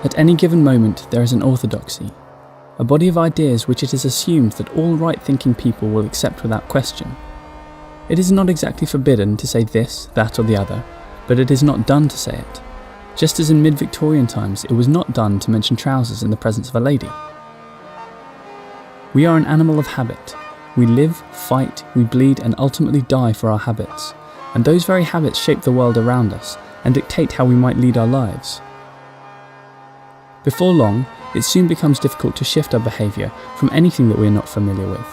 At any given moment, there is an orthodoxy, a body of ideas which it is assumed that all right-thinking people will accept without question. It is not exactly forbidden to say this, that or the other, but it is not done to say it, just as in mid-Victorian times it was not done to mention trousers in the presence of a lady. We are an animal of habit. We live, fight, we bleed and ultimately die for our habits, and those very habits shape the world around us and dictate how we might lead our lives. Before long, it soon becomes difficult to shift our behaviour from anything that we are not familiar with.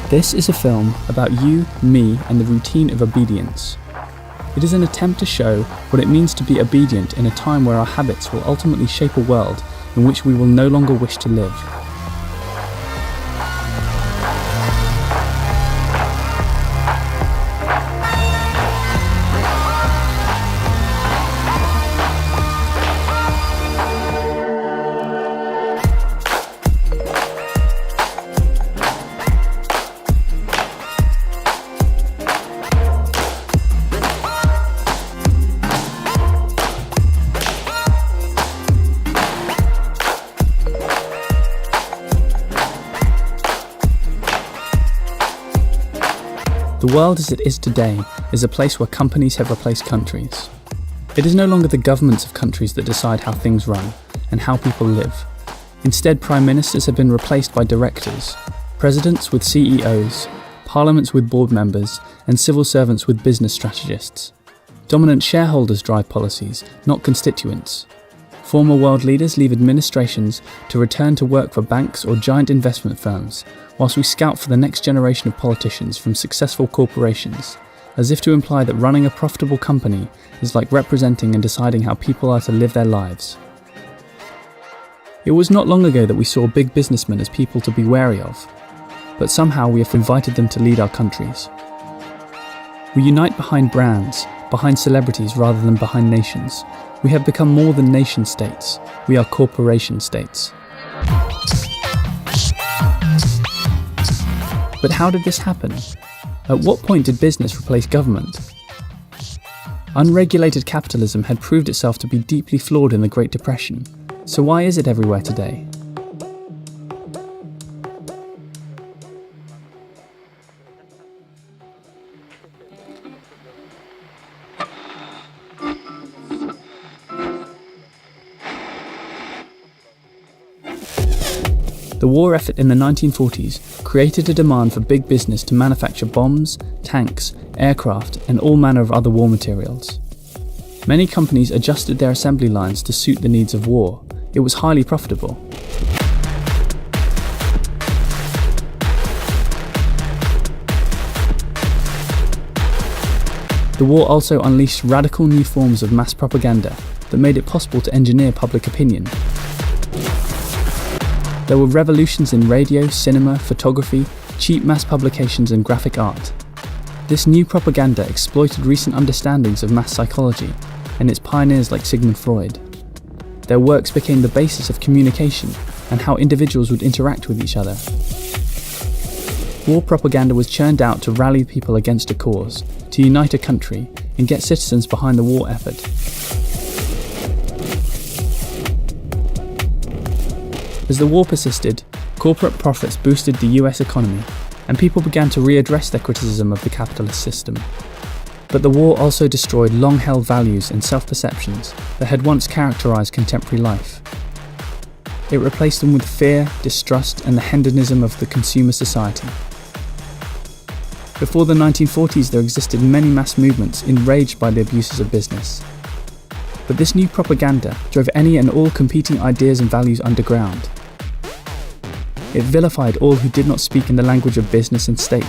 This is a film about you, me, and the routine of obedience. It is an attempt to show what it means to be obedient in a time where our habits will ultimately shape a world in which we will no longer wish to live. The world as it is today is a place where companies have replaced countries. It is no longer the governments of countries that decide how things run and how people live. Instead, prime ministers have been replaced by directors, presidents with CEOs, parliaments with board members, and civil servants with business strategists. Dominant shareholders drive policies, not constituents. Former world leaders leave administrations to return to work for banks or giant investment firms, whilst we scout for the next generation of politicians from successful corporations, as if to imply that running a profitable company is like representing and deciding how people are to live their lives. It was not long ago that we saw big businessmen as people to be wary of, but somehow we have invited them to lead our countries. We unite behind brands, behind celebrities rather than behind nations. We have become more than nation states. We are corporation states. But how did this happen? At what point did business replace government? Unregulated capitalism had proved itself to be deeply flawed in the Great Depression. So why is it everywhere today? The war effort in the 1940s created a demand for big business to manufacture bombs, tanks, aircraft, and all manner of other war materials. Many companies adjusted their assembly lines to suit the needs of war. It was highly profitable. The war also unleashed radical new forms of mass propaganda that made it possible to engineer public opinion. There were revolutions in radio, cinema, photography, cheap mass publications and graphic art. This new propaganda exploited recent understandings of mass psychology and its pioneers like Sigmund Freud. Their works became the basis of communication and how individuals would interact with each other. War propaganda was churned out to rally people against a cause, to unite a country and get citizens behind the war effort. As the war persisted, corporate profits boosted the US economy, and people began to readdress their criticism of the capitalist system. But the war also destroyed long-held values and self-perceptions that had once characterized contemporary life. It replaced them with fear, distrust, and the hedonism of the consumer society. Before the 1940s, there existed many mass movements enraged by the abuses of business. But this new propaganda drove any and all competing ideas and values underground. It vilified all who did not speak in the language of business and state.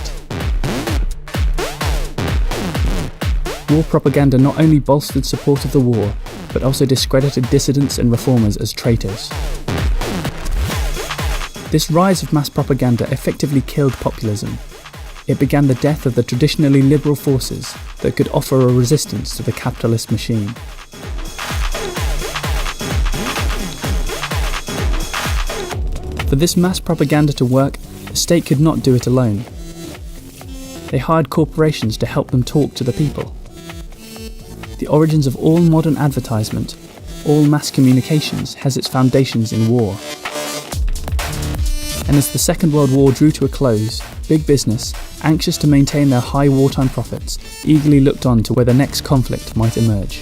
War propaganda not only bolstered support of the war, but also discredited dissidents and reformers as traitors. This rise of mass propaganda effectively killed populism. It began the death of the traditionally liberal forces that could offer a resistance to the capitalist machine. For this mass propaganda to work, the state could not do it alone. They hired corporations to help them talk to the people. the origins of all modern advertisement, all mass communications, has its foundations in war. And as the Second World War drew to a close, big business, anxious to maintain their high wartime profits, eagerly looked on to where the next conflict might emerge.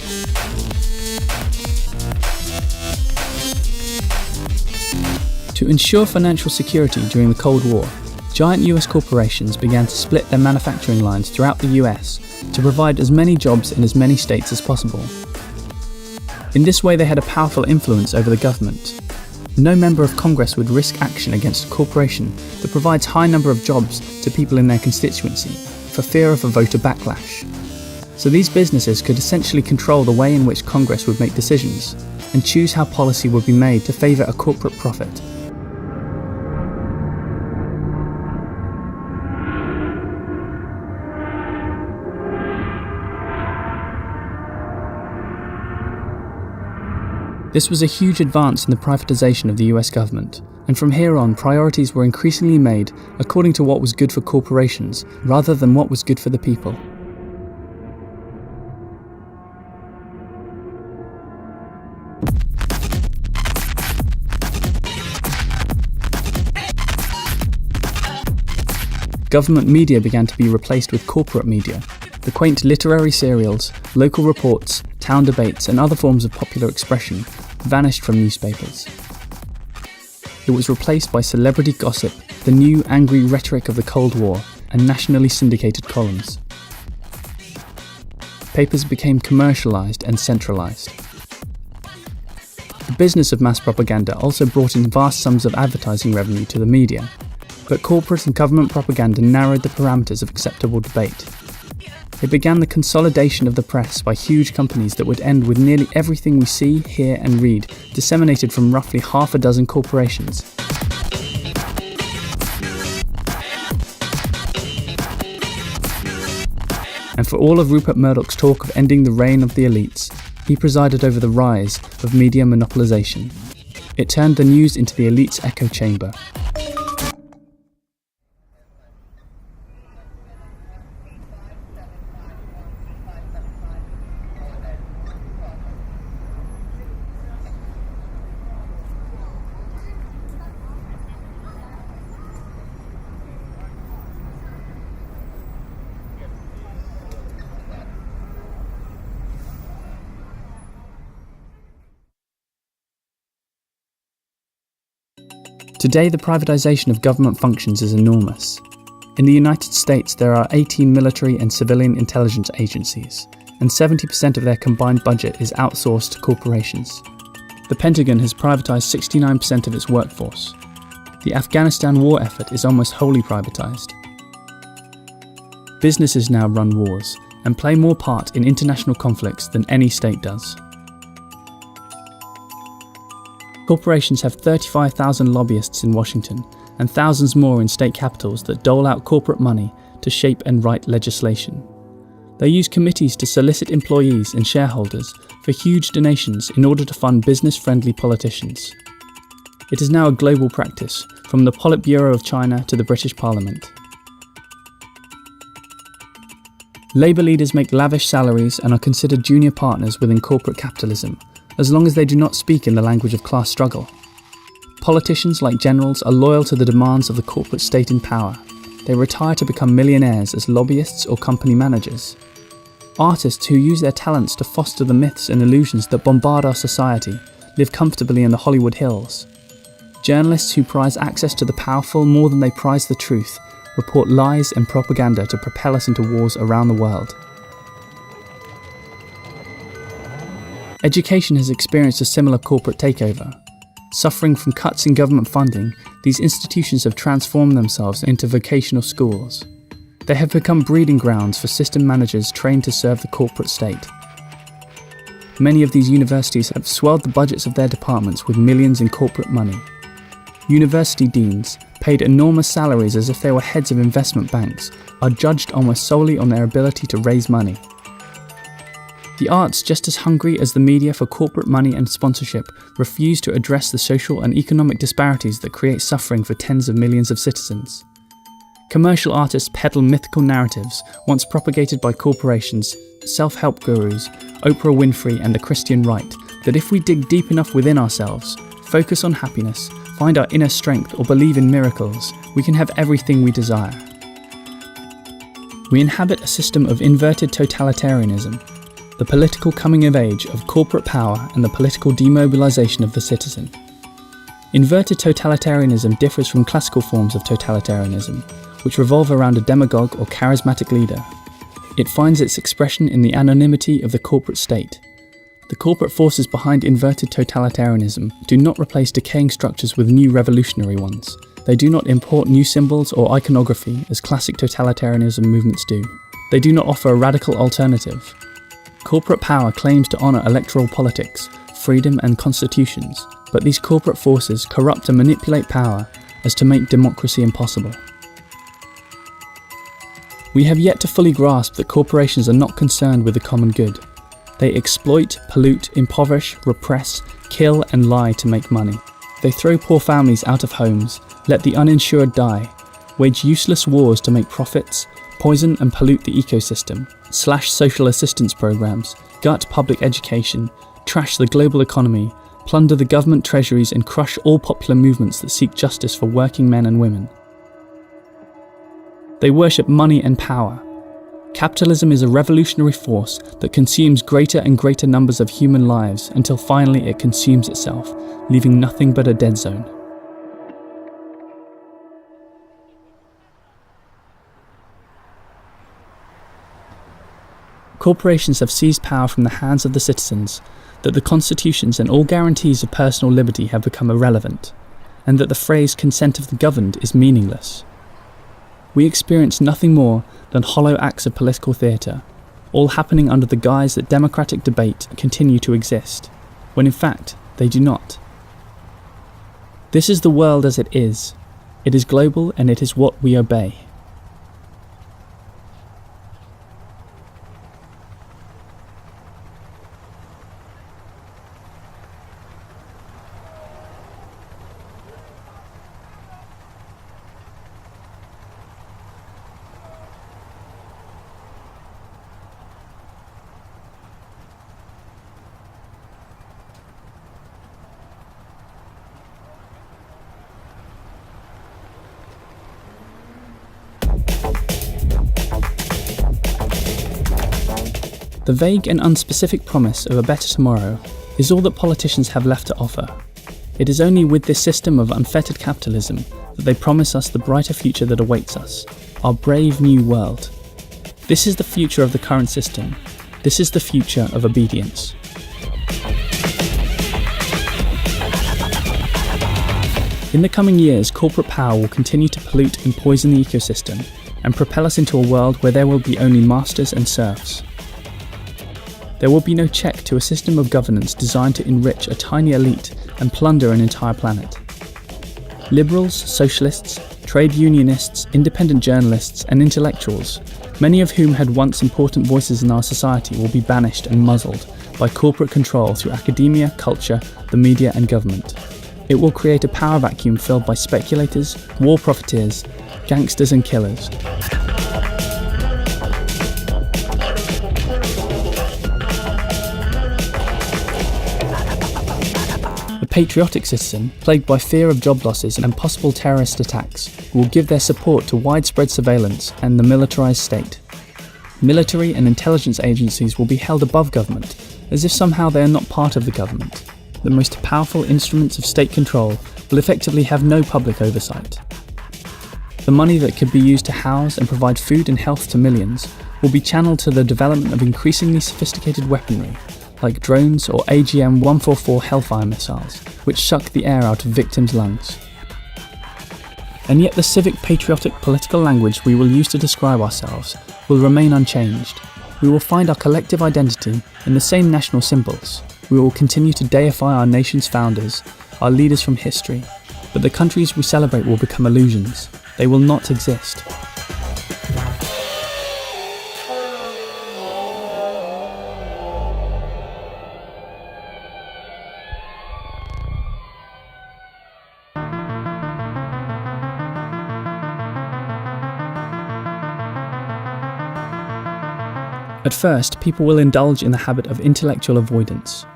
To ensure financial security during the Cold War, giant US corporations began to split their manufacturing lines throughout the US to provide as many jobs in as many states as possible. In this way, they had a powerful influence over the government. No member of Congress would risk action against a corporation that provides high number of jobs to people in their constituency for fear of a voter backlash. So these businesses could essentially control the way in which Congress would make decisions and choose how policy would be made to favour a corporate profit. This was a huge advance in the privatisation of the US government, and from here on priorities were increasingly made according to what was good for corporations rather than what was good for the people. Government media began to be replaced with corporate media. The quaint literary serials, local reports, town debates and other forms of popular expression vanished from newspapers. It was replaced by celebrity gossip, the new angry rhetoric of the Cold War, and nationally syndicated columns. Papers became commercialized and centralized. The business of mass propaganda also brought in vast sums of advertising revenue to the media, but corporate and government propaganda narrowed the parameters of acceptable debate. It began the consolidation of the press by huge companies that would end with nearly everything we see, hear and read disseminated from roughly half a dozen corporations. And for all of Rupert Murdoch's talk of ending the reign of the elites, he presided over the rise of media monopolization. It turned the news into the elite's echo chamber. Today, the privatization of government functions is enormous. In the United States, there are 18 military and civilian intelligence agencies, and 70% of their combined budget is outsourced to corporations. The Pentagon has privatized 69% of its workforce. The Afghanistan war effort is almost wholly privatized. Businesses now run wars and play more part in international conflicts than any state does. Corporations have 35,000 lobbyists in Washington and thousands more in state capitals that dole out corporate money to shape and write legislation. They use committees to solicit employees and shareholders for huge donations in order to fund business-friendly politicians. It is now a global practice, from the Politburo of China to the British Parliament. Labour leaders make lavish salaries and are considered junior partners within corporate capitalism, as long as they do not speak in the language of class struggle. Politicians, like generals, are loyal to the demands of the corporate state in power. They retire to become millionaires as lobbyists or company managers. Artists who use their talents to foster the myths and illusions that bombard our society live comfortably in the Hollywood Hills. Journalists who prize access to the powerful more than they prize the truth report lies and propaganda to propel us into wars around the world. Education has experienced a similar corporate takeover. Suffering from cuts in government funding, these institutions have transformed themselves into vocational schools. They have become breeding grounds for system managers trained to serve the corporate state. Many of these universities have swelled the budgets of their departments with millions in corporate money. University deans, paid enormous salaries as if they were heads of investment banks, are judged almost solely on their ability to raise money. The arts, just as hungry as the media for corporate money and sponsorship, refuse to address the social and economic disparities that create suffering for tens of millions of citizens. Commercial artists peddle mythical narratives once propagated by corporations, self-help gurus, Oprah Winfrey and the Christian right, that if we dig deep enough within ourselves, focus on happiness, find our inner strength or believe in miracles, we can have everything we desire. We inhabit a system of inverted totalitarianism, the political coming of age of corporate power and the political demobilization of the citizen. Inverted totalitarianism differs from classical forms of totalitarianism, which revolve around a demagogue or charismatic leader. It finds its expression in the anonymity of the corporate state. The corporate forces behind inverted totalitarianism do not replace decaying structures with new revolutionary ones. They do not import new symbols or iconography as classic totalitarianism movements do. They do not offer a radical alternative. Corporate power claims to honour electoral politics, freedom and constitutions, but these corporate forces corrupt and manipulate power as to make democracy impossible. We have yet to fully grasp that corporations are not concerned with the common good. They exploit, pollute, impoverish, repress, kill and lie to make money. They throw poor families out of homes, let the uninsured die, wage useless wars to make profits, poison and pollute the ecosystem, slash social assistance programs, gut public education, trash the global economy, plunder the government treasuries and crush all popular movements that seek justice for working men and women. They worship money and power. Capitalism is a revolutionary force that consumes greater and greater numbers of human lives until finally it consumes itself, leaving nothing but a dead zone. Corporations have seized power from the hands of the citizens, that the constitutions and all guarantees of personal liberty have become irrelevant, and that the phrase consent of the governed is meaningless. We experience nothing more than hollow acts of political theatre, all happening under the guise that democratic debate continue to exist, when in fact they do not. This is the world as it is. It is global and it is what we obey. The vague and unspecific promise of a better tomorrow is all that politicians have left to offer. It is only with this system of unfettered capitalism that they promise us the brighter future that awaits us, our brave new world. This is the future of the current system. This is the future of obedience. In the coming years, corporate power will continue to pollute and poison the ecosystem and propel us into a world where there will be only masters and serfs. There will be no check to a system of governance designed to enrich a tiny elite and plunder an entire planet. Liberals, socialists, trade unionists, independent journalists and intellectuals, many of whom had once important voices in our society, will be banished and muzzled by corporate control through academia, culture, the media and government. It will create a power vacuum filled by speculators, war profiteers, gangsters and killers. The patriotic citizen, plagued by fear of job losses and possible terrorist attacks, will give their support to widespread surveillance and the militarized state. Military and intelligence agencies will be held above government, as if somehow they are not part of the government. The most powerful instruments of state control will effectively have no public oversight. The money that could be used to house and provide food and health to millions will be channeled to the development of increasingly sophisticated weaponry, like drones or AGM-144 Hellfire missiles, which suck the air out of victims' lungs. And yet the civic, patriotic, political language we will use to describe ourselves will remain unchanged. We will find our collective identity in the same national symbols. We will continue to deify our nation's founders, our leaders from history, but the countries we celebrate will become illusions. They will not exist. At first, people will indulge in the habit of intellectual avoidance.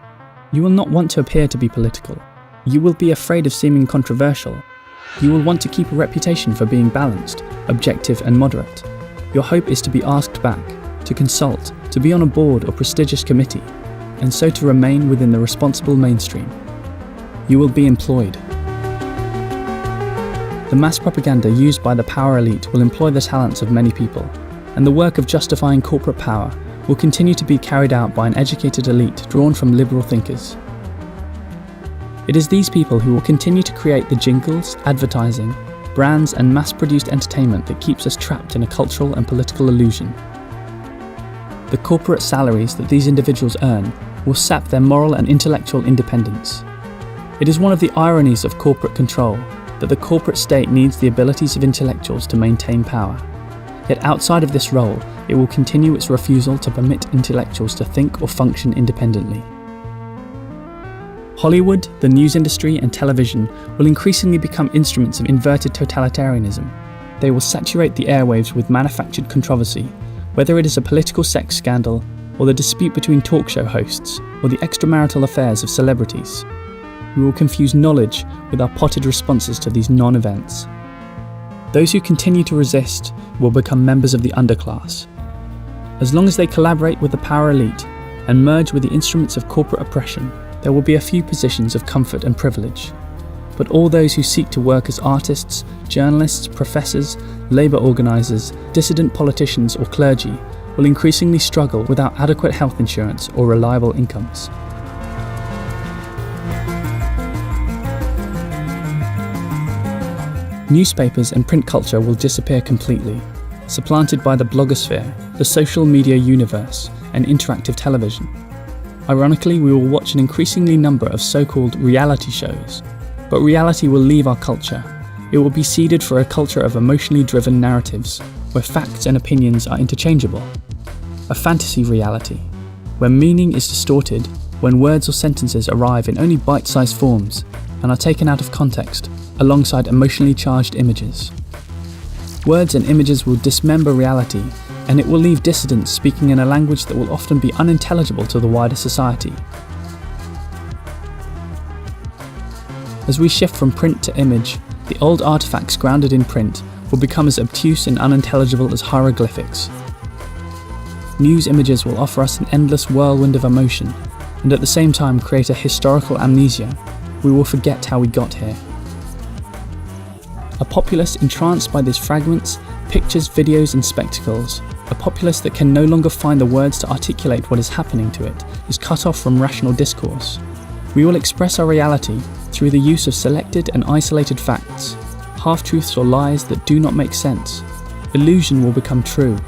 You will not want to appear to be political. You will be afraid of seeming controversial. You will want to keep a reputation for being balanced, objective and moderate. Your hope is to be asked back, to consult, to be on a board or prestigious committee, and so to remain within the responsible mainstream. You will be employed. The mass propaganda used by the power elite will employ the talents of many people, and the work of justifying corporate power will continue to be carried out by an educated elite drawn from liberal thinkers. It is these people who will continue to create the jingles, advertising, brands and mass-produced entertainment that keeps us trapped in a cultural and political illusion. The corporate salaries that these individuals earn will sap their moral and intellectual independence. It is one of the ironies of corporate control that the corporate state needs the abilities of intellectuals to maintain power. Yet outside of this role, it will continue its refusal to permit intellectuals to think or function independently. Hollywood, the news industry and television will increasingly become instruments of inverted totalitarianism. They will saturate the airwaves with manufactured controversy, whether it is a political sex scandal, or the dispute between talk show hosts, or the extramarital affairs of celebrities. We will confuse knowledge with our potted responses to these non-events. Those who continue to resist will become members of the underclass. As long as they collaborate with the power elite and merge with the instruments of corporate oppression, there will be a few positions of comfort and privilege. But all those who seek to work as artists, journalists, professors, labour organisers, dissident politicians or clergy will increasingly struggle without adequate health insurance or reliable incomes. Newspapers and print culture will disappear completely, supplanted by the blogosphere, the social media universe, and interactive television. Ironically, we will watch an increasingly number of so-called reality shows, but reality will leave our culture. It will be ceded for a culture of emotionally driven narratives, where facts and opinions are interchangeable. A fantasy reality, where meaning is distorted when words or sentences arrive in only bite-sized forms and are taken out of context, alongside emotionally charged images. Words and images will dismember reality, and it will leave dissidents speaking in a language that will often be unintelligible to the wider society. As we shift from print to image, the old artifacts grounded in print will become as obtuse and unintelligible as hieroglyphics. News images will offer us an endless whirlwind of emotion, and at the same time create a historical amnesia. We will forget how we got here. A populace entranced by these fragments, pictures, videos and spectacles, a populace that can no longer find the words to articulate what is happening to it, is cut off from rational discourse. We will express our reality through the use of selected and isolated facts, half-truths or lies that do not make sense. Illusion will become true.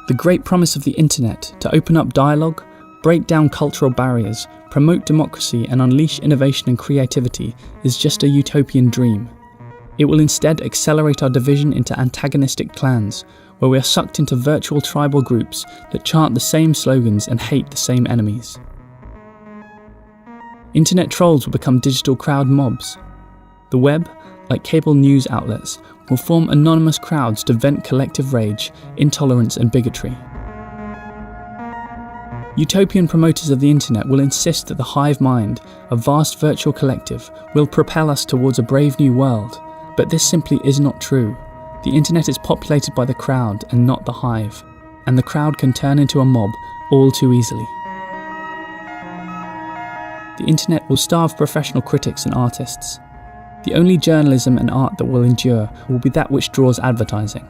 The great promise of the internet to open up dialogue, break down cultural barriers, promote democracy and unleash innovation and creativity is just a utopian dream. It will instead accelerate our division into antagonistic clans, where we are sucked into virtual tribal groups that chant the same slogans and hate the same enemies. Internet trolls will become digital crowd mobs. The web, like cable news outlets, will form anonymous crowds to vent collective rage, intolerance and bigotry. Utopian promoters of the internet will insist that the hive mind, a vast virtual collective, will propel us towards a brave new world, but this simply is not true. The internet is populated by the crowd and not the hive, and the crowd can turn into a mob all too easily. The internet will starve professional critics and artists. The only journalism and art that will endure will be that which draws advertising.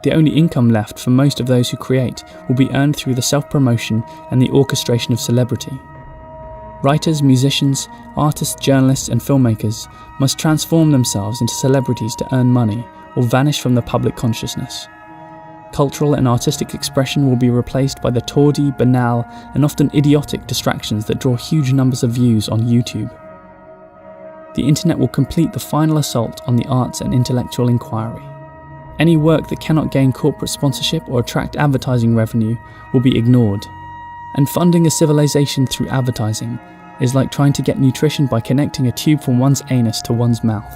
The only income left for most of those who create will be earned through the self-promotion and the orchestration of celebrity. Writers, musicians, artists, journalists and filmmakers must transform themselves into celebrities to earn money or vanish from the public consciousness. Cultural and artistic expression will be replaced by the tawdry, banal and often idiotic distractions that draw huge numbers of views on YouTube. The internet will complete the final assault on the arts and intellectual inquiry. Any work that cannot gain corporate sponsorship or attract advertising revenue will be ignored. And funding a civilization through advertising is like trying to get nutrition by connecting a tube from one's anus to one's mouth.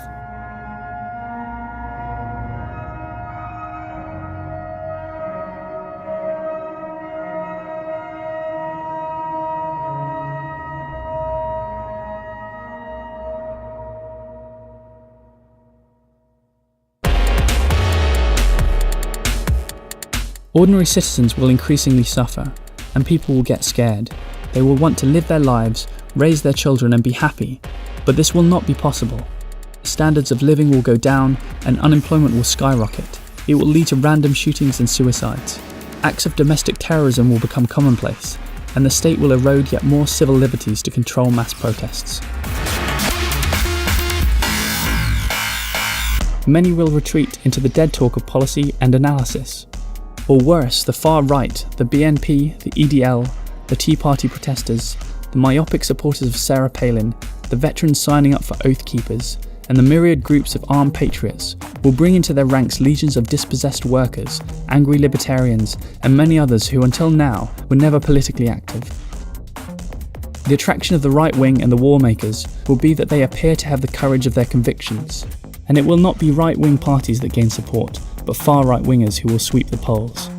Ordinary citizens will increasingly suffer, and people will get scared. They will want to live their lives, raise their children and be happy, but this will not be possible. Standards of living will go down and unemployment will skyrocket. It will lead to random shootings and suicides. Acts of domestic terrorism will become commonplace, and the state will erode yet more civil liberties to control mass protests. Many will retreat into the dead talk of policy and analysis. Or worse, the far right, the BNP, the EDL, the Tea Party protesters, the myopic supporters of Sarah Palin, the veterans signing up for Oath Keepers, and the myriad groups of armed patriots will bring into their ranks legions of dispossessed workers, angry libertarians, and many others who until now were never politically active. The attraction of the right wing and the war makers will be that they appear to have the courage of their convictions, and it will not be right-wing parties that gain support, but far right-wingers who will sweep the polls.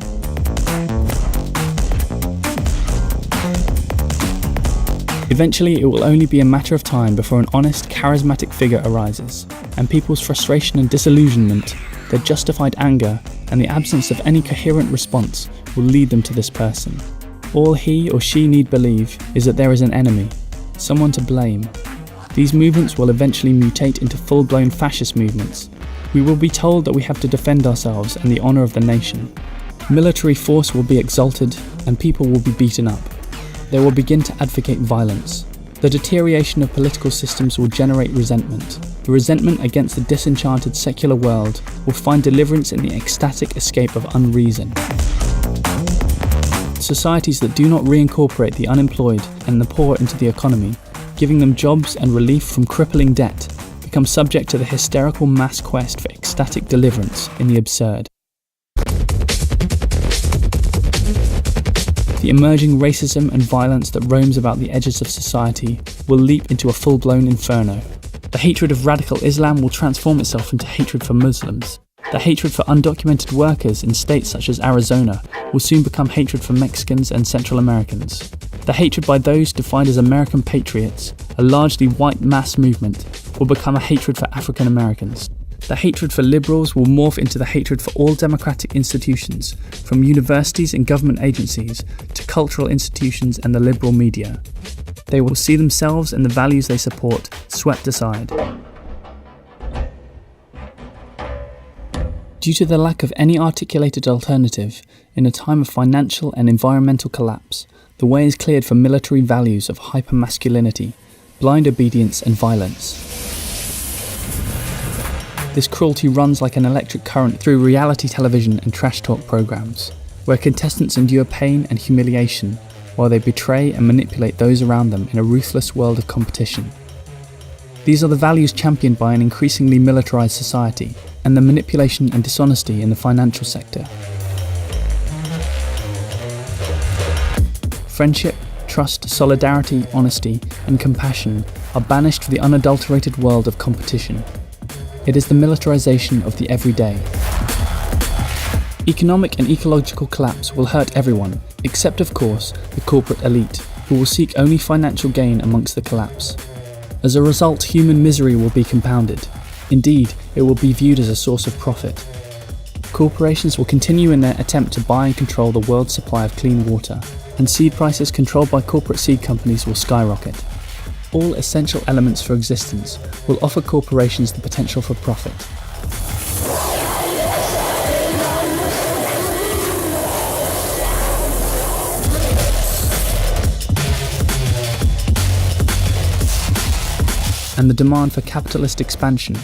Eventually, it will only be a matter of time before an honest, charismatic figure arises, and people's frustration and disillusionment, their justified anger, and the absence of any coherent response will lead them to this person. All he or she need believe is that there is an enemy, someone to blame. These movements will eventually mutate into full-blown fascist movements. We will be told that we have to defend ourselves and the honour of the nation. Military force will be exalted and people will be beaten up. They will begin to advocate violence. The deterioration of political systems will generate resentment. The resentment against the disenchanted secular world will find deliverance in the ecstatic escape of unreason. Societies that do not reincorporate the unemployed and the poor into the economy, giving them jobs and relief from crippling debt, become subject to the hysterical mass quest for ecstatic deliverance in the absurd. The emerging racism and violence that roams about the edges of society will leap into a full-blown inferno. The hatred of radical Islam will transform itself into hatred for Muslims. The hatred for undocumented workers in states such as Arizona will soon become hatred for Mexicans and Central Americans. The hatred by those defined as American patriots, a largely white mass movement, will become a hatred for African Americans. The hatred for liberals will morph into the hatred for all democratic institutions, from universities and government agencies to cultural institutions and the liberal media. They will see themselves and the values they support swept aside. Due to the lack of any articulated alternative, in a time of financial and environmental collapse, the way is cleared for military values of hypermasculinity, blind obedience and violence. This cruelty runs like an electric current through reality television and trash talk programs, where contestants endure pain and humiliation while they betray and manipulate those around them in a ruthless world of competition. These are the values championed by an increasingly militarized society and the manipulation and dishonesty in the financial sector. Friendship, trust, solidarity, honesty, and compassion are banished for the unadulterated world of competition. It is the militarization of the everyday. Economic and ecological collapse will hurt everyone, except of course the corporate elite, who will seek only financial gain amongst the collapse. As a result, human misery will be compounded. Indeed, it will be viewed as a source of profit. Corporations will continue in their attempt to buy and control the world's supply of clean water, and seed prices controlled by corporate seed companies will skyrocket. All essential elements for existence will offer corporations the potential for profit. And the demand for capitalist expansion,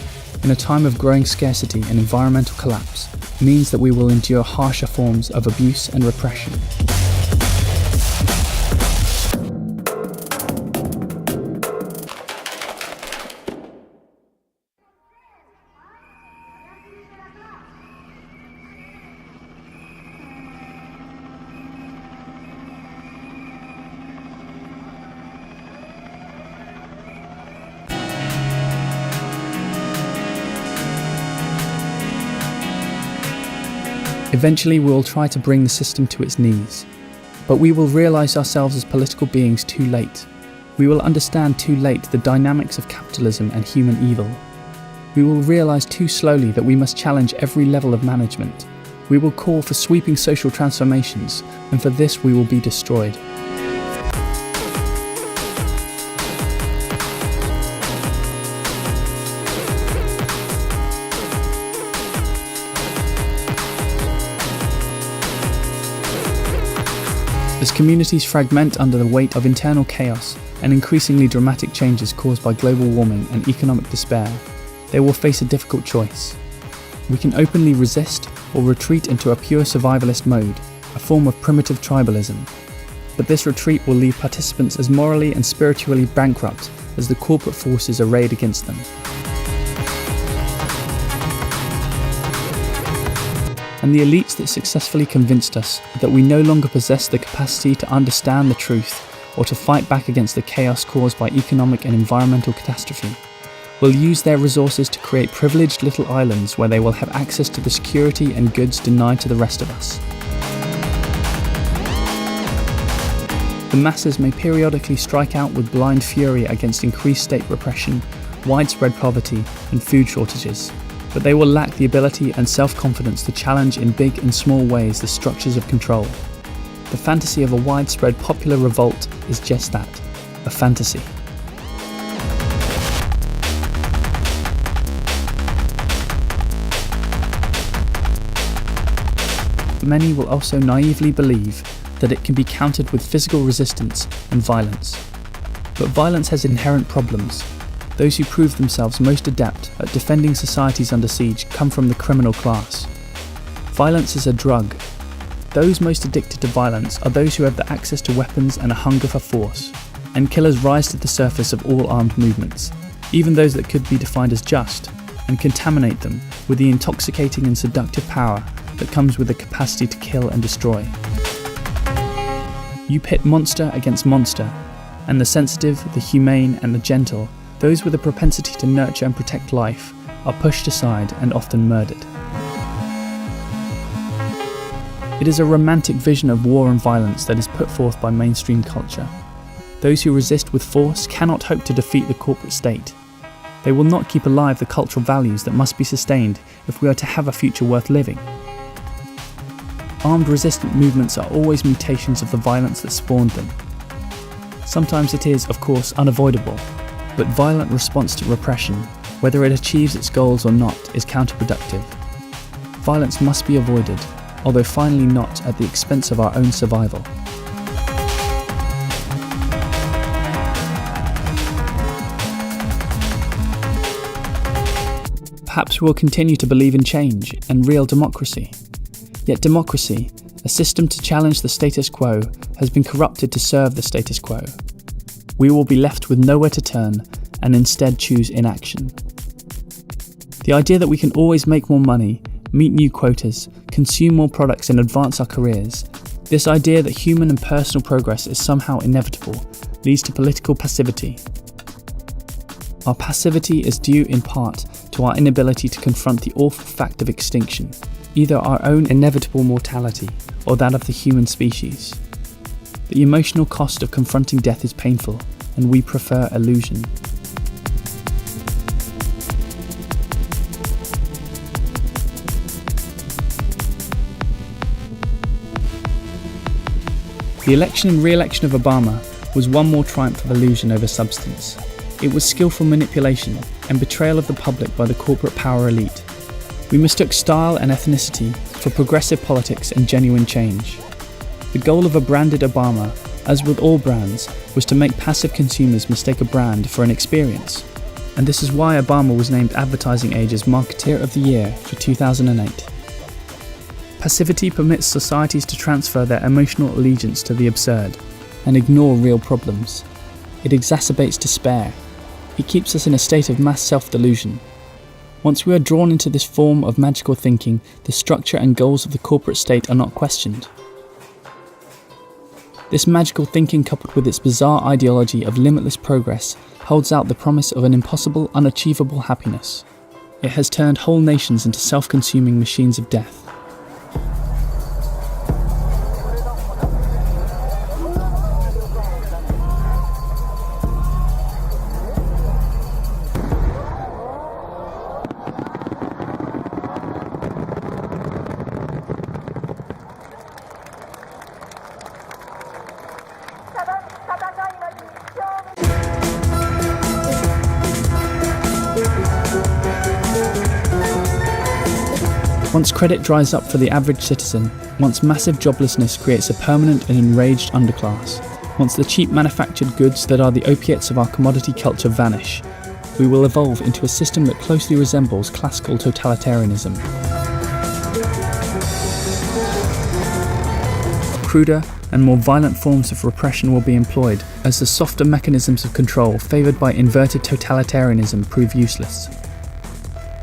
in a time of growing scarcity and environmental collapse, means that we will endure harsher forms of abuse and repression. Eventually we will try to bring the system to its knees, but we will realise ourselves as political beings too late. We will understand too late the dynamics of capitalism and human evil. We will realise too slowly that we must challenge every level of management. We will call for sweeping social transformations, and for this we will be destroyed. As communities fragment under the weight of internal chaos and increasingly dramatic changes caused by global warming and economic despair, they will face a difficult choice. We can openly resist or retreat into a pure survivalist mode, a form of primitive tribalism. But this retreat will leave participants as morally and spiritually bankrupt as the corporate forces arrayed against them. And the elites that successfully convinced us that we no longer possess the capacity to understand the truth or to fight back against the chaos caused by economic and environmental catastrophe will use their resources to create privileged little islands where they will have access to the security and goods denied to the rest of us. The masses may periodically strike out with blind fury against increased state repression, widespread poverty, and food shortages, but they will lack the ability and self-confidence to challenge in big and small ways the structures of control. The fantasy of a widespread popular revolt is just that, a fantasy. Many will also naively believe that it can be countered with physical resistance and violence. But violence has inherent problems. Those who prove themselves most adept at defending societies under siege come from the criminal class. Violence is a drug. Those most addicted to violence are those who have the access to weapons and a hunger for force, and killers rise to the surface of all armed movements, even those that could be defined as just, and contaminate them with the intoxicating and seductive power that comes with the capacity to kill and destroy. You pit monster against monster, and the sensitive, the humane, and the gentle, those with a propensity to nurture and protect life, are pushed aside and often murdered. It is a romantic vision of war and violence that is put forth by mainstream culture. Those who resist with force cannot hope to defeat the corporate state. They will not keep alive the cultural values that must be sustained if we are to have a future worth living. Armed resistant movements are always mutations of the violence that spawned them. Sometimes it is, of course, unavoidable, but violent response to repression, whether it achieves its goals or not, is counterproductive. Violence must be avoided, although finally not at the expense of our own survival. Perhaps we'll continue to believe in change and real democracy. Yet democracy, a system to challenge the status quo, has been corrupted to serve the status quo. We will be left with nowhere to turn and instead choose inaction. The idea that we can always make more money, meet new quotas, consume more products and advance our careers, this idea that human and personal progress is somehow inevitable, leads to political passivity. Our passivity is due in part to our inability to confront the awful fact of extinction, either our own inevitable mortality or that of the human species. The emotional cost of confronting death is painful, and we prefer illusion. The election and re-election of Obama was one more triumph of illusion over substance. It was skillful manipulation and betrayal of the public by the corporate power elite. We mistook style and ethnicity for progressive politics and genuine change. The goal of a branded Obama, as with all brands, was to make passive consumers mistake a brand for an experience. And this is why Obama was named Advertising Age's Marketeer of the Year for 2008. Passivity permits societies to transfer their emotional allegiance to the absurd and ignore real problems. It exacerbates despair. It keeps us in a state of mass self-delusion. Once we are drawn into this form of magical thinking, the structure and goals of the corporate state are not questioned. This magical thinking, coupled with its bizarre ideology of limitless progress, holds out the promise of an impossible, unachievable happiness. It has turned whole nations into self-consuming machines of death. Once credit dries up for the average citizen, once massive joblessness creates a permanent and enraged underclass, once the cheap manufactured goods that are the opiates of our commodity culture vanish, we will evolve into a system that closely resembles classical totalitarianism. Cruder and more violent forms of repression will be employed as the softer mechanisms of control favoured by inverted totalitarianism prove useless.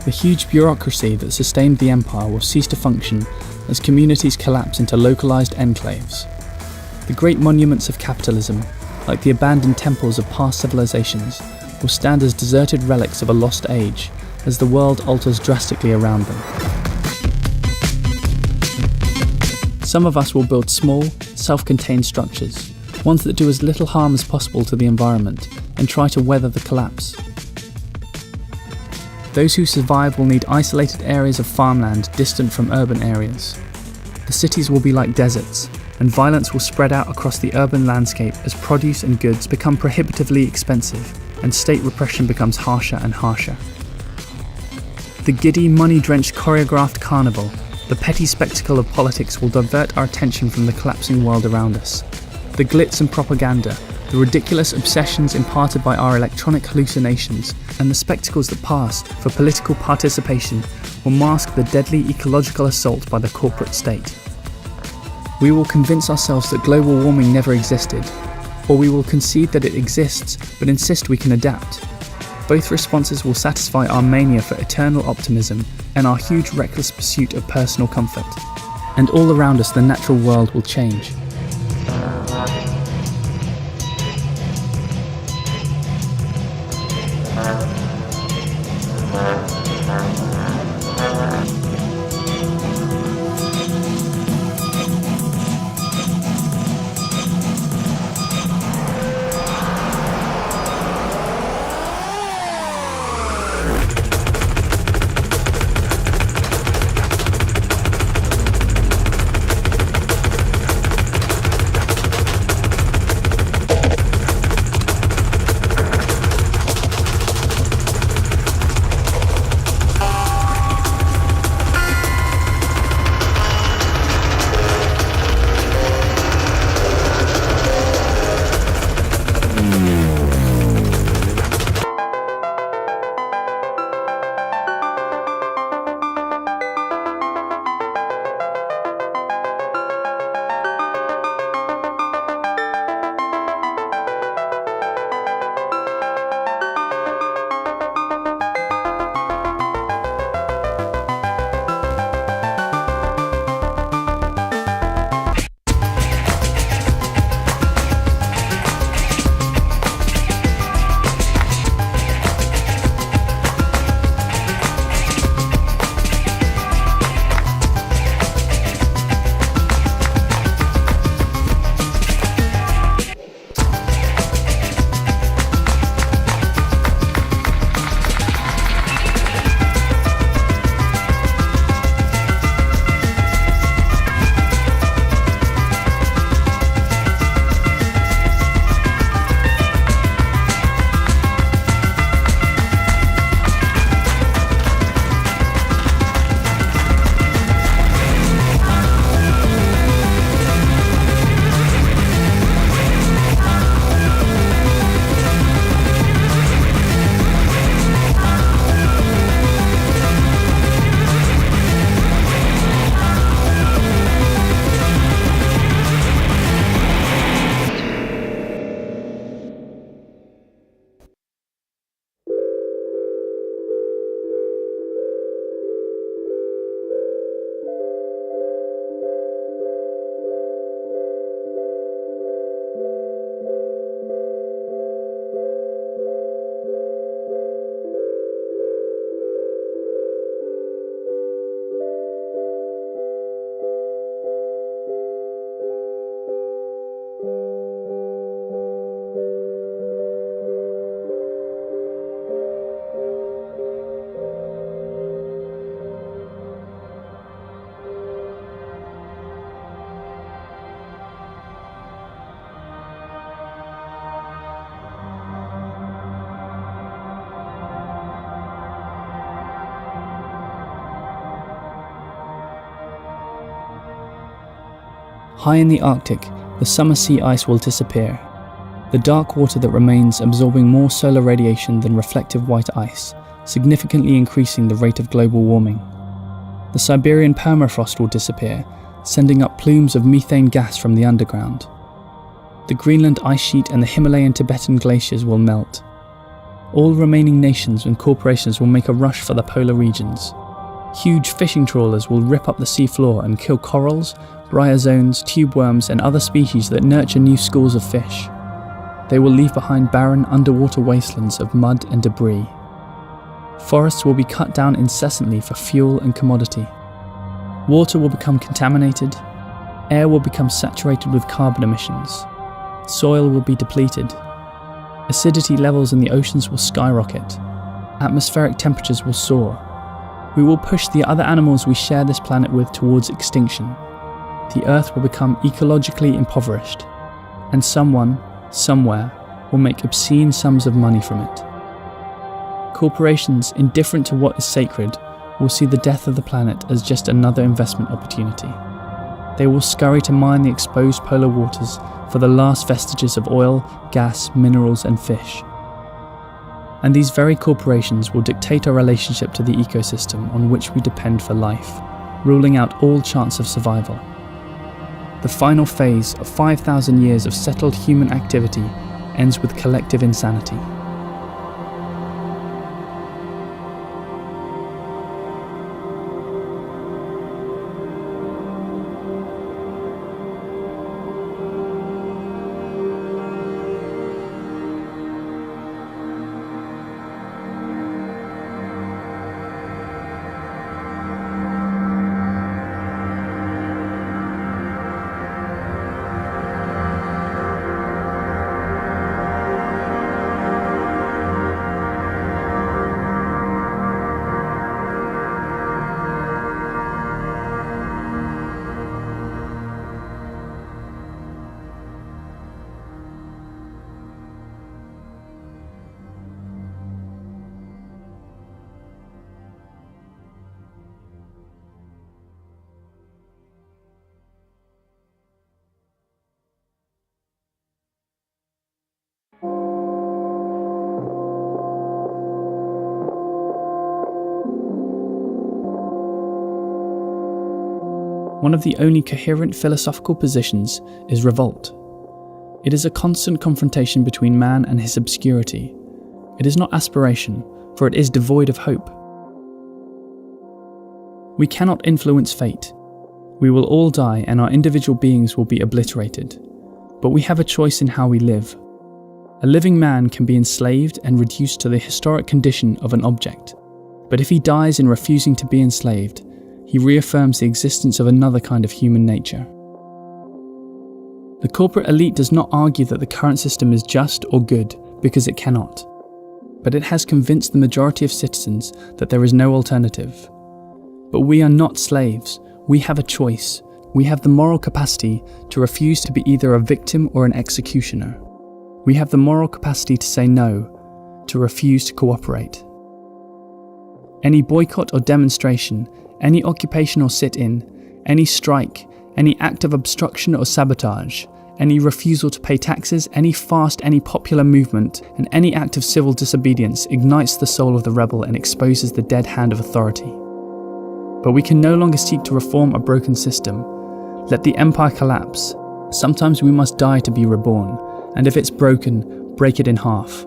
The huge bureaucracy that sustained the empire will cease to function as communities collapse into localised enclaves. The great monuments of capitalism, like the abandoned temples of past civilizations, will stand as deserted relics of a lost age as the world alters drastically around them. Some of us will build small, self-contained structures, ones that do as little harm as possible to the environment, and try to weather the collapse. Those who survive will need isolated areas of farmland distant from urban areas. The cities will be like deserts, and violence will spread out across the urban landscape as produce and goods become prohibitively expensive, and state repression becomes harsher and harsher. The giddy, money-drenched choreographed carnival, the petty spectacle of politics will divert our attention from the collapsing world around us. The glitz and propaganda, the ridiculous obsessions imparted by our electronic hallucinations, and the spectacles that pass for political participation will mask the deadly ecological assault by the corporate state. We will convince ourselves that global warming never existed, or we will concede that it exists but insist we can adapt. Both responses will satisfy our mania for eternal optimism and our huge reckless pursuit of personal comfort. And all around us the natural world will change. High in the Arctic, the summer sea ice will disappear, the dark water that remains absorbing more solar radiation than reflective white ice, significantly increasing the rate of global warming. The Siberian permafrost will disappear, sending up plumes of methane gas from the underground. The Greenland ice sheet and the Himalayan Tibetan glaciers will melt. All remaining nations and corporations will make a rush for the polar regions. Huge fishing trawlers will rip up the seafloor and kill corals, bryozoans, tube worms and other species that nurture new schools of fish. They will leave behind barren underwater wastelands of mud and debris. Forests will be cut down incessantly for fuel and commodity. Water will become contaminated. Air will become saturated with carbon emissions. Soil will be depleted. Acidity levels in the oceans will skyrocket. Atmospheric temperatures will soar. We will push the other animals we share this planet with towards extinction. The Earth will become ecologically impoverished, and someone, somewhere, will make obscene sums of money from it. Corporations, indifferent to what is sacred, will see the death of the planet as just another investment opportunity. They will scurry to mine the exposed polar waters for the last vestiges of oil, gas, minerals and fish. And these very corporations will dictate our relationship to the ecosystem on which we depend for life, ruling out all chance of survival. The final phase of 5,000 years of settled human activity ends with collective insanity. One of the only coherent philosophical positions is revolt. It is a constant confrontation between man and his obscurity. It is not aspiration, for it is devoid of hope. We cannot influence fate. We will all die and our individual beings will be obliterated. But we have a choice in how we live. A living man can be enslaved and reduced to the historic condition of an object. But if he dies in refusing to be enslaved, he reaffirms the existence of another kind of human nature. The corporate elite does not argue that the current system is just or good because it cannot, but it has convinced the majority of citizens that there is no alternative. But we are not slaves. We have a choice. We have the moral capacity to refuse to be either a victim or an executioner. We have the moral capacity to say no, to refuse to cooperate. Any boycott or demonstration, any occupation or sit-in, any strike, any act of obstruction or sabotage, any refusal to pay taxes, any fast, any popular movement, and any act of civil disobedience ignites the soul of the rebel and exposes the dead hand of authority. But we can no longer seek to reform a broken system. Let the empire collapse. Sometimes we must die to be reborn, and if it's broken, break it in half.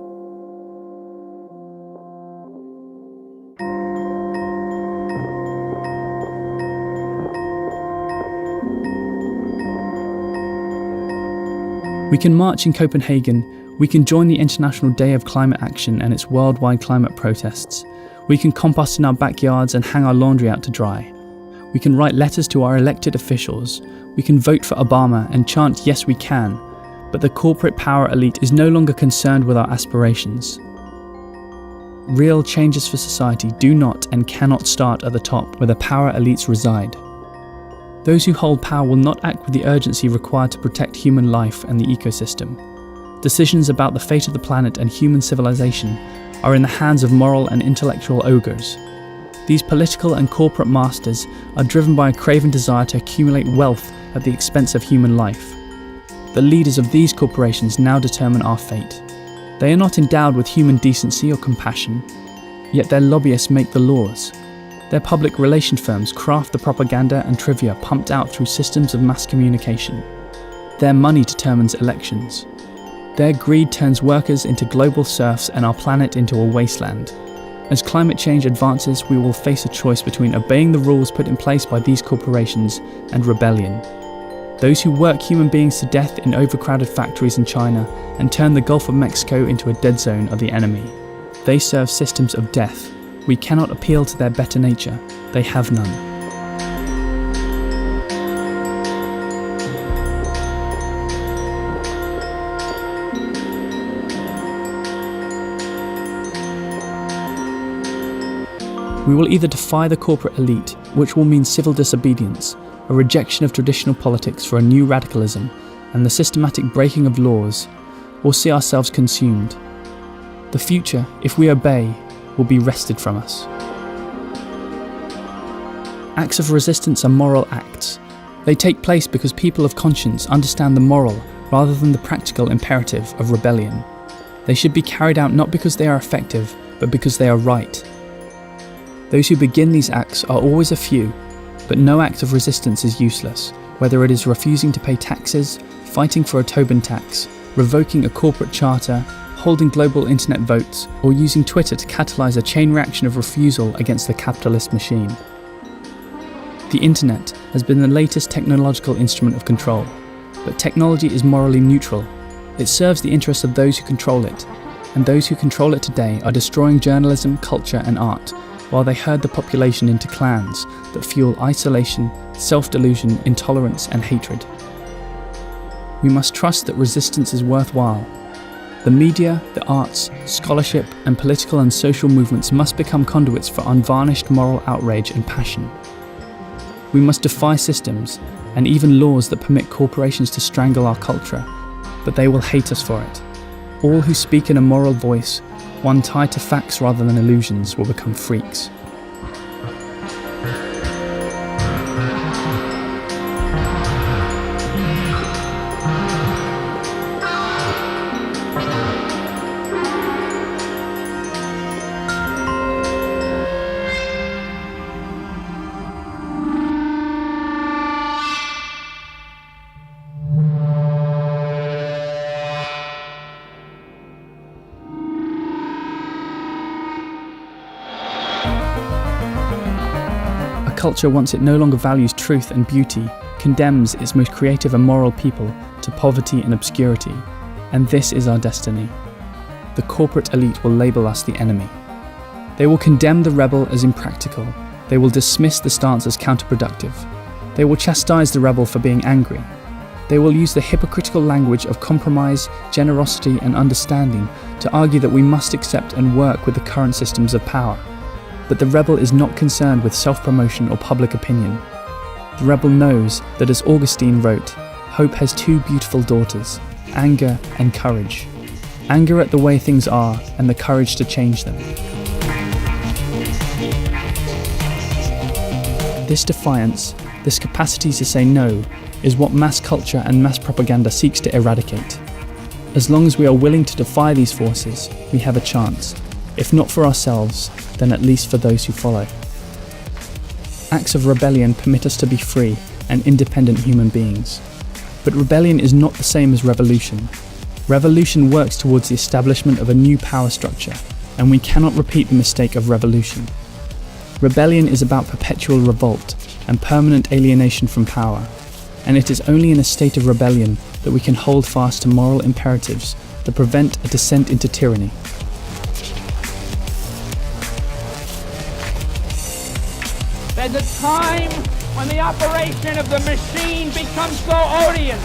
We can march in Copenhagen, we can join the International Day of Climate Action and its worldwide climate protests. We can compost in our backyards and hang our laundry out to dry. We can write letters to our elected officials. We can vote for Obama and chant "Yes, we can." But the corporate power elite is no longer concerned with our aspirations. Real changes for society do not and cannot start at the top where the power elites reside. Those who hold power will not act with the urgency required to protect human life and the ecosystem. Decisions about the fate of the planet and human civilization are in the hands of moral and intellectual ogres. These political and corporate masters are driven by a craven desire to accumulate wealth at the expense of human life. The leaders of these corporations now determine our fate. They are not endowed with human decency or compassion, yet their lobbyists make the laws. Their public relation firms craft the propaganda and trivia pumped out through systems of mass communication. Their money determines elections. Their greed turns workers into global serfs and our planet into a wasteland. As climate change advances, we will face a choice between obeying the rules put in place by these corporations and rebellion. Those who work human beings to death in overcrowded factories in China and turn the Gulf of Mexico into a dead zone are the enemy. They serve systems of death. We cannot appeal to their better nature. They have none. We will either defy the corporate elite, which will mean civil disobedience, a rejection of traditional politics for a new radicalism, and the systematic breaking of laws, or see ourselves consumed. The future, if we obey, will be wrested from us. Acts of resistance are moral acts. They take place because people of conscience understand the moral rather than the practical imperative of rebellion. They should be carried out not because they are effective, but because they are right. Those who begin these acts are always a few, but no act of resistance is useless, whether it is refusing to pay taxes, fighting for a Tobin tax, revoking a corporate charter, holding global internet votes, or using Twitter to catalyse a chain reaction of refusal against the capitalist machine. The internet has been the latest technological instrument of control, but technology is morally neutral. It serves the interests of those who control it, and those who control it today are destroying journalism, culture and art, while they herd the population into clans that fuel isolation, self-delusion, intolerance and hatred. We must trust that resistance is worthwhile. The media, the arts, scholarship and political and social movements must become conduits for unvarnished moral outrage and passion. We must defy systems and even laws that permit corporations to strangle our culture, but they will hate us for it. All who speak in a moral voice, one tied to facts rather than illusions, will become freaks. A culture, once it no longer values truth and beauty, condemns its most creative and moral people to poverty and obscurity. And this is our destiny. The corporate elite will label us the enemy. They will condemn the rebel as impractical. They will dismiss the stance as counterproductive. They will chastise the rebel for being angry. They will use the hypocritical language of compromise, generosity and understanding to argue that we must accept and work with the current systems of power. But the rebel is not concerned with self-promotion or public opinion. The rebel knows that, as Augustine wrote, hope has two beautiful daughters, anger and courage. Anger at the way things are and the courage to change them. This defiance, this capacity to say no, is what mass culture and mass propaganda seeks to eradicate. As long as we are willing to defy these forces, we have a chance, if not for ourselves, then at least for those who follow. Acts of rebellion permit us to be free and independent human beings. But rebellion is not the same as revolution. Revolution works towards the establishment of a new power structure, and we cannot repeat the mistake of revolution. Rebellion is about perpetual revolt and permanent alienation from power, and it is only in a state of rebellion that we can hold fast to moral imperatives that prevent a descent into tyranny. There's a time when the operation of the machine becomes so odious,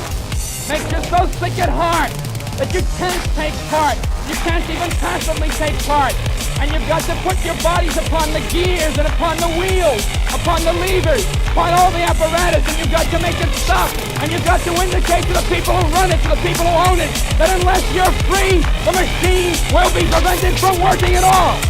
makes you so sick at heart that you can't take part. You can't even passively take part. And you've got to put your bodies upon the gears and upon the wheels, upon the levers, upon all the apparatus, and you've got to make it stop. And you've got to indicate to the people who run it, to the people who own it, that unless you're free, the machine will be prevented from working at all.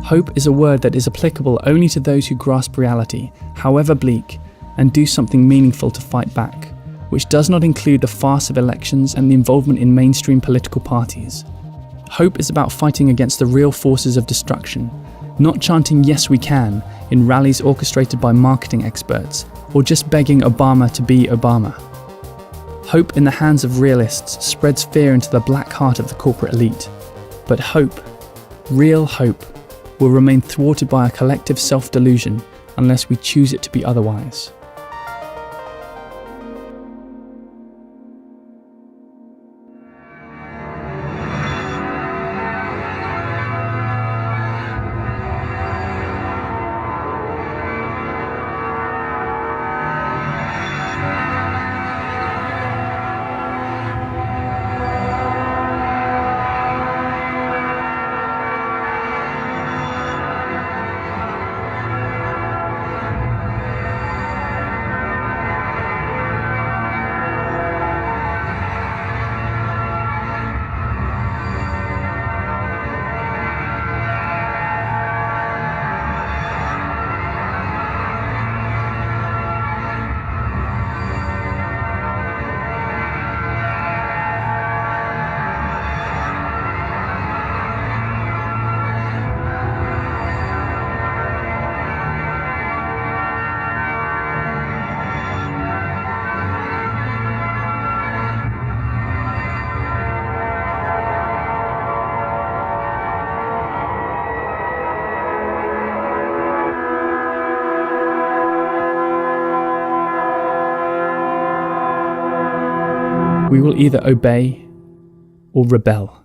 Hope is a word that is applicable only to those who grasp reality, however bleak, and do something meaningful to fight back, which does not include the farce of elections and the involvement in mainstream political parties. Hope is about fighting against the real forces of destruction, not chanting "yes we can" in rallies orchestrated by marketing experts, or just begging Obama to be Obama. Hope in the hands of realists spreads fear into the black heart of the corporate elite. But hope, real hope, will remain thwarted by a collective self-delusion unless we choose it to be otherwise. We will either obey or rebel.